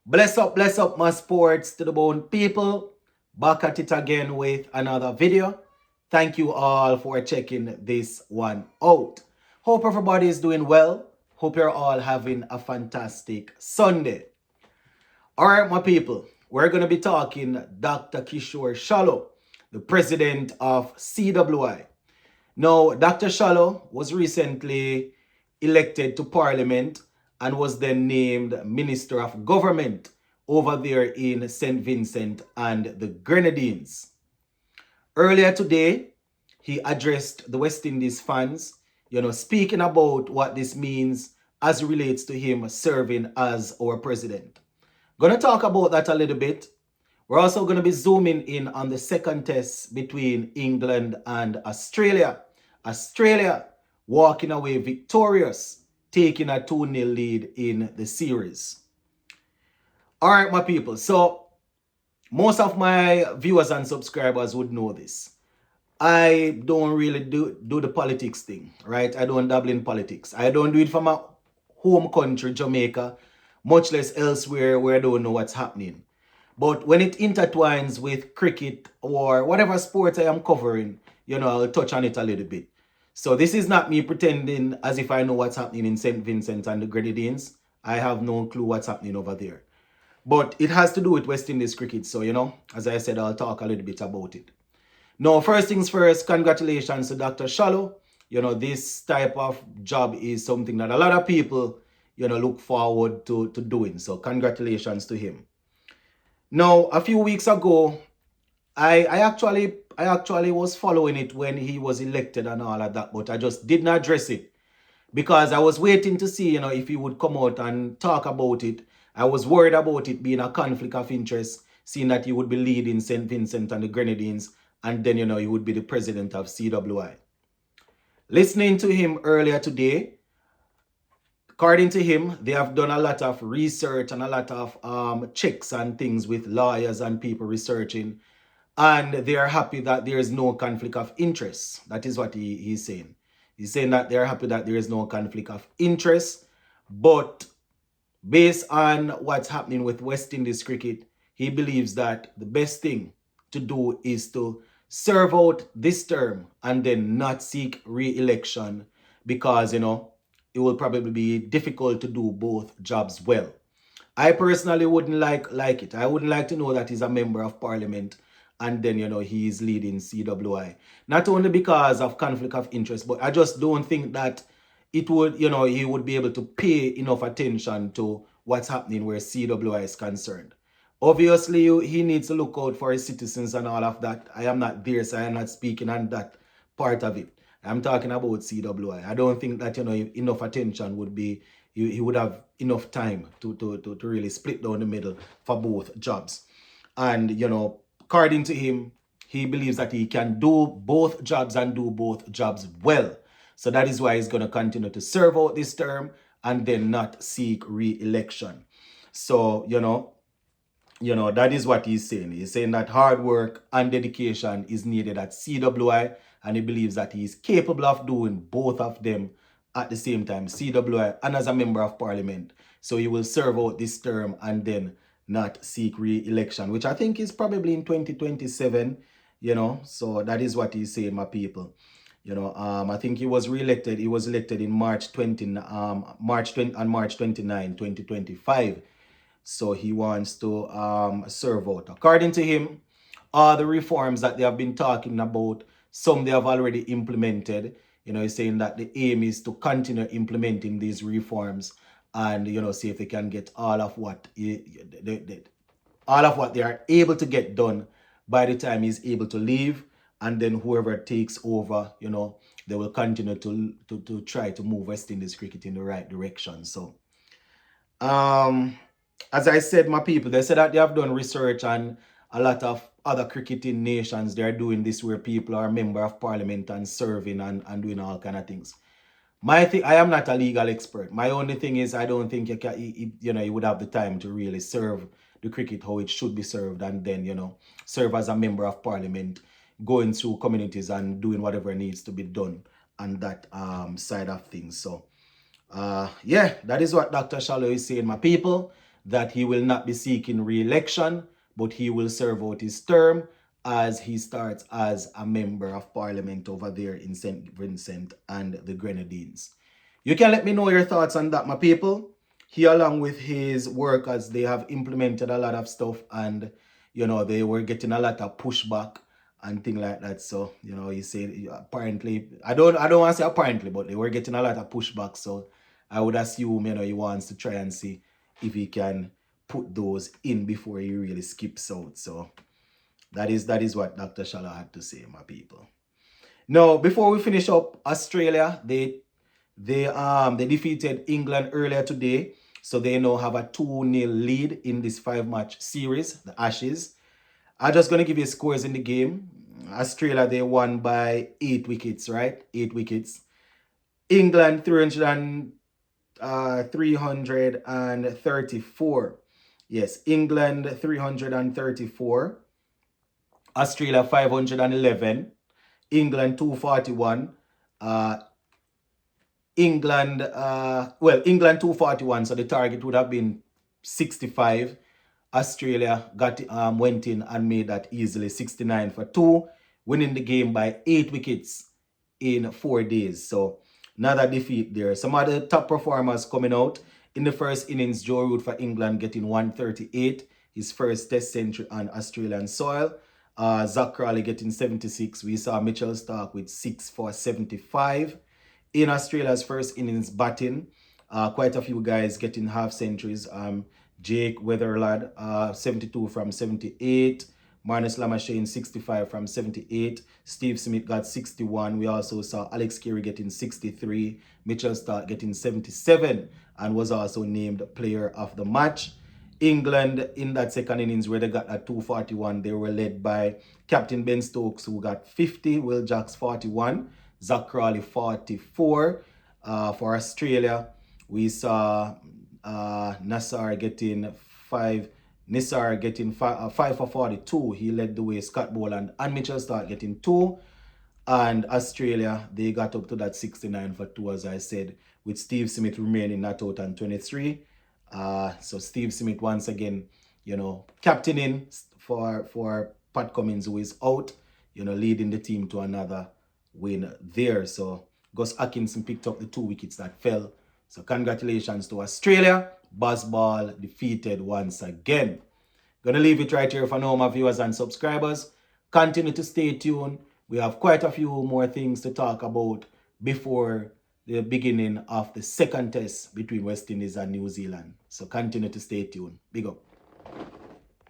bless up my sports to the bone people. Back at it again with another video. Thank you all for checking this one out. Hope everybody is doing well. Hope you're all having a fantastic Sunday. All right, my people, we're going to be talking Dr. Kishore Shallow, the president of CWI. Now, Dr. Shallow was recently elected to parliament and was then named Minister of Government over there in St. Vincent and the Grenadines. Earlier today, he addressed the West Indies fans, speaking about what this means as it relates to him serving as our president. Gonna talk about that a little bit. We're also going to be zooming in on the second test between England and Australia. Australia walking away victorious, taking a 2-0 lead in the series. All right, my people. So, most of my viewers and subscribers would know this. I don't really do the politics thing, right? I don't dabble in politics. I don't do it from my home country, Jamaica, much less elsewhere where I don't know what's happening. But when it intertwines with cricket or whatever sports I am covering, I'll touch on it a little bit. So this is not me pretending as if I know what's happening in St. Vincent and the Grenadines. I have no clue what's happening over there. But it has to do with West Indies cricket. So, as I said, I'll talk a little bit about it. Now, first things first, congratulations to Dr. Shallow. This type of job is something that a lot of people, look forward to doing. So congratulations to him. Now, a few weeks ago, I actually was following it when he was elected and all of that, but I just didn't address it because I was waiting to see, if he would come out and talk about it. I was worried about it being a conflict of interest, seeing that he would be leading St. Vincent and the Grenadines, and then, he would be the president of CWI. Listening to him earlier today, according to him, they have done a lot of research and a lot of checks and things with lawyers and people researching. And they are happy that there is no conflict of interest. That is what he's saying. He's saying that they're happy that there is no conflict of interest. But based on what's happening with West Indies cricket, he believes that the best thing to do is to serve out this term and then not seek re-election because, it will probably be difficult to do both jobs well. I personally wouldn't like it. I wouldn't like to know that he's a member of parliament and then, he's leading CWI. Not only because of conflict of interest, but I just don't think that it would, he would be able to pay enough attention to what's happening where CWI is concerned. Obviously, he needs to look out for his citizens and all of that. I am not there, so I am not speaking on that part of it. I'm talking about CWI. I don't think that, enough attention would be, he would have enough time to really split down the middle for both jobs. And, according to him, he believes that he can do both jobs and do both jobs well. So that is why he's going to continue to serve out this term and then not seek re-election. So, that is what he's saying. He's saying that hard work and dedication is needed at CWI, and he believes that he is capable of doing both of them at the same time, CWI and as a member of parliament. So he will serve out this term and then not seek re-election, which I think is probably in 2027, So that is what he's saying, my people. I think he was re-elected. He was elected in March 29, 2025. So he wants to serve out. According to him, all the reforms that they have been talking about, some they have already implemented. He's saying that the aim is to continue implementing these reforms and, see if they can get all of what they are able to get done by the time he's able to leave. And then whoever takes over, they will continue to try to move West Indies cricket in the right direction. So, as I said, my people, they said that they have done research on a lot of other cricketing nations. They're doing this where people are a member of parliament and serving and doing all kind of things. I am not a legal expert. My only thing is I don't think you would have the time to really serve the cricket how it should be served and then, serve as a member of parliament, going through communities and doing whatever needs to be done on that side of things. So, yeah, that is what Dr. Shallow is saying, my people. that he will not be seeking re-election, but he will serve out his term as he starts as a member of parliament over there in St. Vincent and the Grenadines. You can let me know your thoughts on that, my people. He, along with his workers, they have implemented a lot of stuff, and they were getting a lot of pushback and thing like that. So he said apparently, I don't want to say apparently, but they were getting a lot of pushback. So I would assume he wants to try and see if he can put those in before he really skips out. So that is what Dr. Shala had to say, my people. Now, before we finish up, Australia, they defeated England earlier today, so they now have a 2-0 lead in this 5-match series, the Ashes. I'm just going to give you scores in the game. Australia, they won by 8 wickets, right? 8 wickets. England, 334. Yes, England, 334. Australia, 511. England, 241. England 241, so the target would have been 65. Australia went in and made that easily, 69 for 2, winning the game by 8 wickets in 4 days. So another defeat there. Some other top performers coming out. In the first innings, Joe Root for England getting 138, his first test century on Australian soil. Zach Crawley getting 76. We saw Mitchell Starc with 6 for 75. In Australia's first innings batting, quite a few guys getting half centuries. Jake Weatherlad, 72 from 78. Marnus Lamashane, 65 from 78. Steve Smith got 61. We also saw Alex Carey getting 63. Mitchell Starc getting 77 and was also named player of the match. England, in that second innings where they got at 241, they were led by Captain Ben Stokes, who got 50. Will Jacks, 41. Zach Crawley, 44. For Australia, we saw Nisar getting 5 for 42. He led the way. Scott Boland and Mitchell Starc getting 2. And Australia, they got up to that 69 for 2, as I said, with Steve Smith remaining not out on 23. So Steve Smith once again, captaining for Pat Cummins, who is out, leading the team to another win there. So Gus Atkinson picked up the 2 wickets that fell. So congratulations to Australia. Bazball defeated once again. Gonna leave it right here for now, my viewers and subscribers. Continue to stay tuned. We have quite a few more things to talk about before the beginning of the second test between West Indies and New Zealand. So continue to stay tuned. Big up.